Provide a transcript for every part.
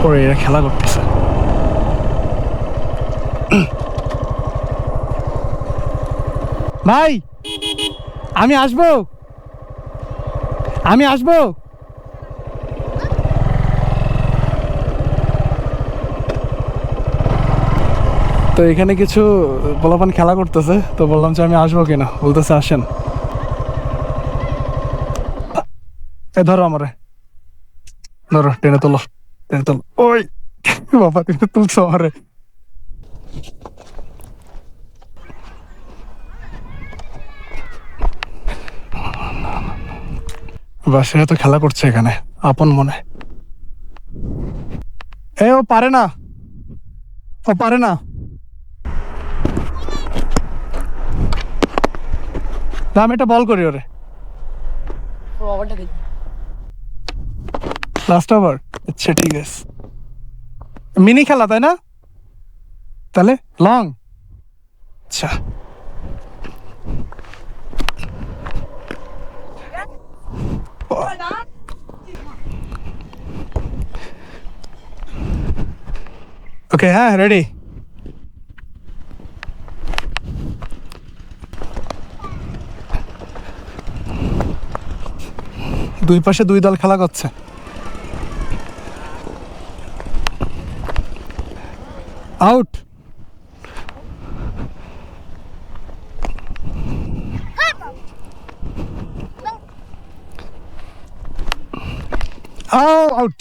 ওরে এরা খেলা করতেছে। ভাই আমি আসবো, আমি আসবো। তো এখানে কিছু পোলাপান খেলা করতেছে, তো বললাম যে আমি আসবো কিনা, বলতেছে আসেন। এ ধরো আমারে, ধরো টেনে তোলো, টেনে তোলো। ওই বাবা তুমি তুলছো আমারে। বাস এরা তো খেলা করছে এখানে আপন মনে। এ ও পারে না, ও পারে না। আমি একটা বল করি ওরে। লাস্ট ওভার, আচ্ছা ঠিক আছে। মিনি খেলা তাই না, তাহলে লং। আচ্ছা ওকে, হ্যাঁ রেডি। দুই পাশে দুই দল খেলা করছে। আউট। आउट,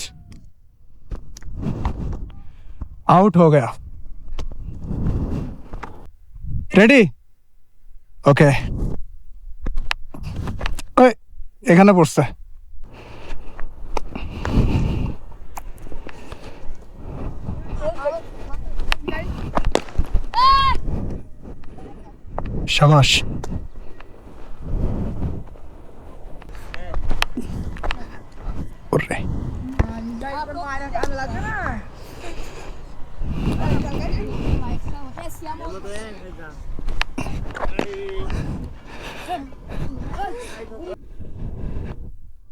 आउट हो गया। Ready, okay. ওই এখানে পড়ছে। শাবাশ। ওরে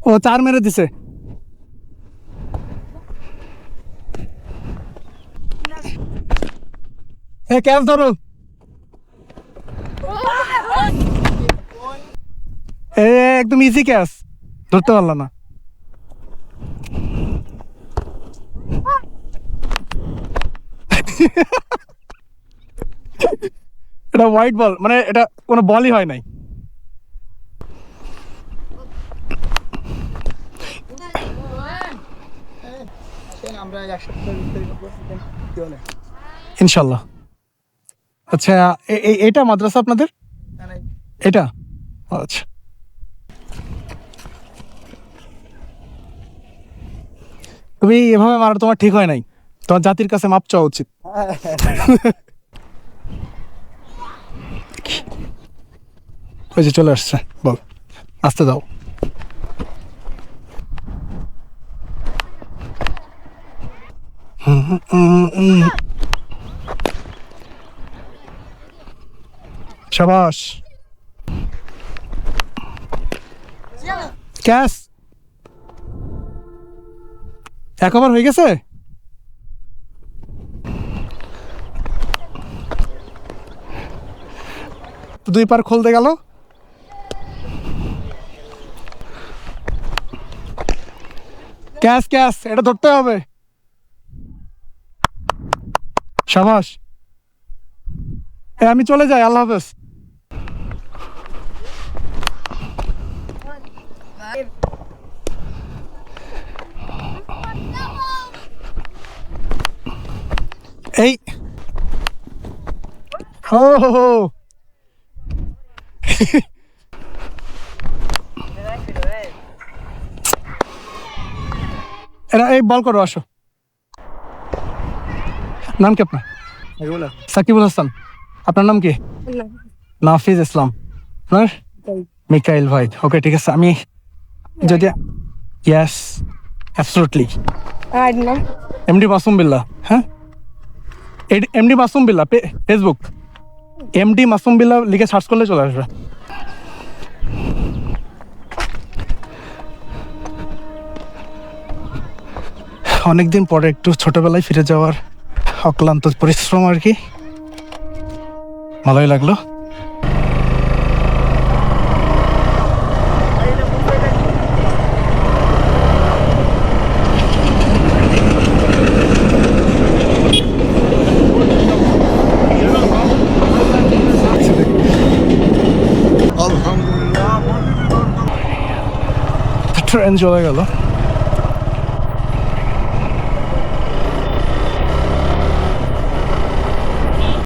ও 4 মেরে দিছে। এ ক্যাচ ধরো। এ একদম ইজি ক্যাচ, ধরতে পারলাম না। এটা হোয়াইট বল, মানে এটা কোনো বলই হয় নাই। ইনশাল্লাহ। আচ্ছা এটা মাদ্রাসা আপনাদের, এটা আচ্ছা। তুমি এভাবে মারা তোমার ঠিক হয় নাই, তোমার জাতির কাছে মাপ চাওয়া উচিত। ওই যে চলে আসছে, বল আসতে দাও। শাবাশ। ক্যাচ, এক ওভার হয়ে গেছে। দুই পার খুলতে গেল। ক্যাচ ক্যাচ, এটা ধরতে হবে। শাবাশ। আমি চলে যাই, আল্লাহ হাফেজ। এই হো হো এরা এই বল করো, আসো। নাম কি আপনার? সাকিবুল হাসান। আপনার নাম কি? নাফিজ ইসলাম। আপনার? মিকাইল ভাই। ওকে ঠিক আছে, আমি যদি yes absolutely MD Masum Billah. হ্যাঁ MD Masum Billah, Facebook MD Masum Billah লিখে সার্চ করলে চলে আসবে। অনেকদিন পরে একটু ছোটবেলায় ফিরে যাওয়ার অক্লান্ত পরিশ্রম আর কি, ভালোই লাগলো। ট্রেন চলে গেল।